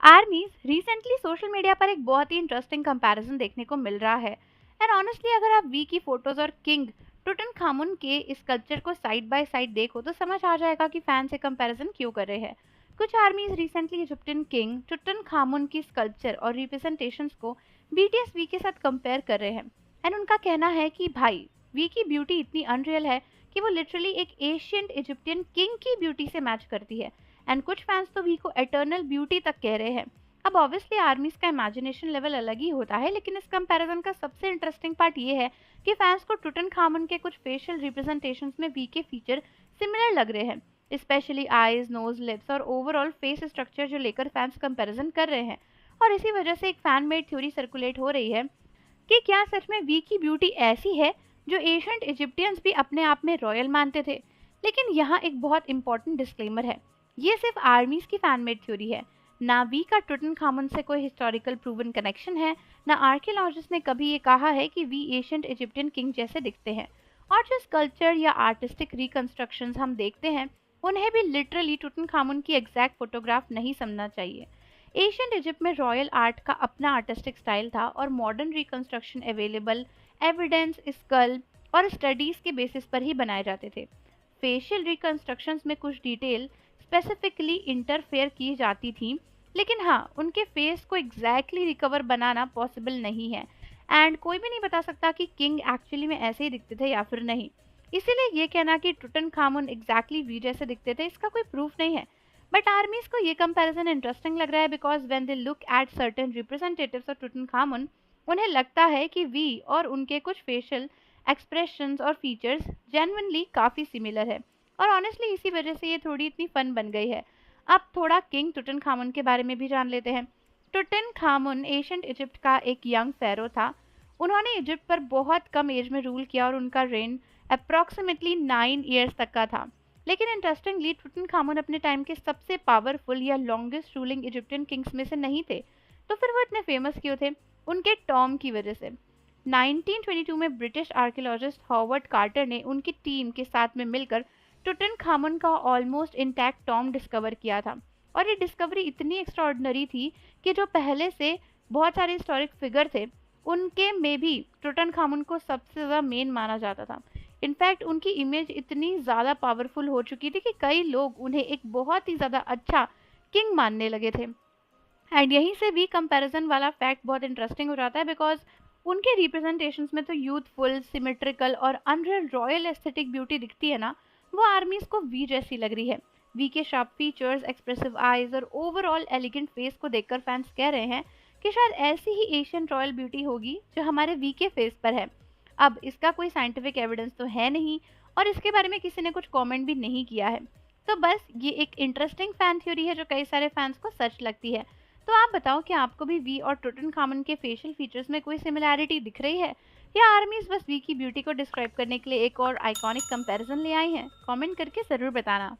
आर्मीज recently social media पर एक बहुत ही इंटरेस्टिंग कंपैरिजन देखने को मिल रहा है। एंड ऑनेस्टली अगर आप वी की फोटोज और किंग टुटनखामुन के इस स्कल्पचर को साइड बाय साइड देखो तो समझ आ जाएगा कि फैंस ये कंपैरिजन क्यों कर रहे हैं। कुछ आर्मीज रिसेंटली इजिप्टियन किंग टुटनखामुन की स्कल्पचर और रिप्रेजेंटेशंस को बीटीएस वी के साथ कंपेयर कर रहे हैं। एंड उनका कहना है कि भाई वी की ब्यूटी इतनी अनरियल है कि वो लिटरली एक एशियंट इजिप्टियन किंग की ब्यूटी से मैच करती है। एंड कुछ फैंस तो वी को एटर्नल ब्यूटी तक कह रहे हैं। अब ऑब्वियसली आर्मीज का इमेजिनेशन लेवल अलग ही होता है, लेकिन इस कंपैरिजन का सबसे इंटरेस्टिंग पार्ट ये है कि फैंस को टुटनखामुन के कुछ फेशियल रिप्रेजेंटेशंस में वी के फीचर सिमिलर लग रहे हैं, स्पेशली आईज, नोज, लिप्स और ओवरऑल फेस स्ट्रक्चर जो लेकर फैंस कंपैरिजन कर रहे हैं। और इसी वजह से एक फैन मेड थ्योरी सर्कुलेट हो रही है कि क्या सच में वी की ब्यूटी ऐसी है जो एशियंट इजिप्टियंस भी अपने आप में रॉयल मानते थे। लेकिन यहाँ एक बहुत इंपॉर्टेंट डिस्क्लेमर है, ये सिर्फ आर्मीज की फैनमेड थ्योरी है। ना वी का टुटनखामुन से कोई हिस्टोरिकल प्रूवन कनेक्शन है, ना आर्कियोलॉजिस्ट ने कभी ये कहा है कि वी एशियंट इजिप्टियन किंग जैसे दिखते हैं। और जो स्कल्पचर या आर्टिस्टिक रिकंस्ट्रक्शंस हम देखते हैं उन्हें भी लिटरली टुटनखामुन की एग्जैक्ट फोटोग्राफ नहीं समझना चाहिए। एशियंट इजिप्ट में रॉयल आर्ट का अपना आर्टिस्टिक स्टाइल था और modern reconstruction available evidence, skull और स्टडीज के बेसिस पर ही बनाए जाते थे। फेशियल रिकंस्ट्रक्शंस में कुछ डिटेल स्पेसिफिकली इंटरफेयर की जाती थी, लेकिन हाँ उनके फेस को एग्जैक्टली रिकवर बनाना पॉसिबल नहीं है। एंड कोई भी नहीं बता सकता कि किंग एक्चुअली में ऐसे ही दिखते थे या फिर नहीं। इसीलिए ये कहना कि टुटनखामुन एग्जैक्टली वी जैसे दिखते थे इसका कोई प्रूफ नहीं है। बट आर्मीज को ये कंपैरिजन इंटरेस्टिंग लग रहा है because when they look at certain representatives of Tutankhamun उन्हें लगता है कि वी और उनके कुछ फेशियल एक्सप्रेशंस और फीचर्स जेन्युइनली काफ़ी सिमिलर है। और ऑनेस्टली इसी वजह से ये थोड़ी इतनी फन बन गई है। अब थोड़ा किंग टुटनखामुन के बारे में भी जान लेते हैं। टुटनखामुन एशियंट इजिप्ट का एक यंग फेरो था। उन्होंने इजिप्ट पर बहुत कम एज में रूल किया और उनका रेन अप्रॉक्सीमेटली 9 ईयर्स तक का था। लेकिन इंटरेस्टिंगली टुटनखामुन अपने टाइम के सबसे पावरफुल या लॉन्गेस्ट रूलिंग इजिप्टियन किंग्स में से नहीं थे। तो फिर वो इतने फेमस क्यों थे? उनके टॉम की वजह से। 1922 में ब्रिटिश आर्कियोलॉजिस्ट हॉवर्ड कार्टर ने उनकी टीम के साथ में मिलकर टुटनखामुन का ऑलमोस्ट इंटैक्ट टॉम डिस्कवर किया था। और ये डिस्कवरी इतनी एक्स्ट्रॉर्डनरी थी कि जो पहले से बहुत सारे हिस्टोरिक फिगर थे उनके में भी टुटनखामुन को सबसे ज़्यादा मेन माना जाता था। इनफैक्ट उनकी इमेज इतनी ज़्यादा पावरफुल हो चुकी थी कि कई लोग उन्हें एक बहुत ही ज़्यादा अच्छा किंग मानने लगे थे। एंड यहीं से भी कंपैरिजन वाला फैक्ट बहुत इंटरेस्टिंग हो जाता है बिकॉज उनके रिप्रेजेंटेशंस में तो यूथफुल, सिमेट्रिकल और अनरियल रॉयल एस्थेटिक ब्यूटी दिखती है ना, वो आर्मीज को वी जैसी लग रही है। वी के शार्प फीचर्स, एक्सप्रेसिव आईज और ओवरऑल एलिगेंट फेस को देखकर फैंस कह रहे हैं कि शायद ऐसी ही एशियन रॉयल ब्यूटी होगी जो हमारे वी के फेस पर है। अब इसका कोई साइंटिफिक एविडेंस तो है नहीं और इसके बारे में किसी ने कुछ कमेंट भी नहीं किया है। तो बस ये एक इंटरेस्टिंग फैन थ्योरी है जो कई सारे फैंस को सच लगती है। तो आप बताओ कि आपको भी वी और टुटनखामुन के फेशियल फीचर्स में कोई सिमिलैरिटी दिख रही है, या आर्मीज बस वी की ब्यूटी को डिस्क्राइब करने के लिए एक और आइकॉनिक कंपैरिजन ले आई हैं? कमेंट करके ज़रूर बताना।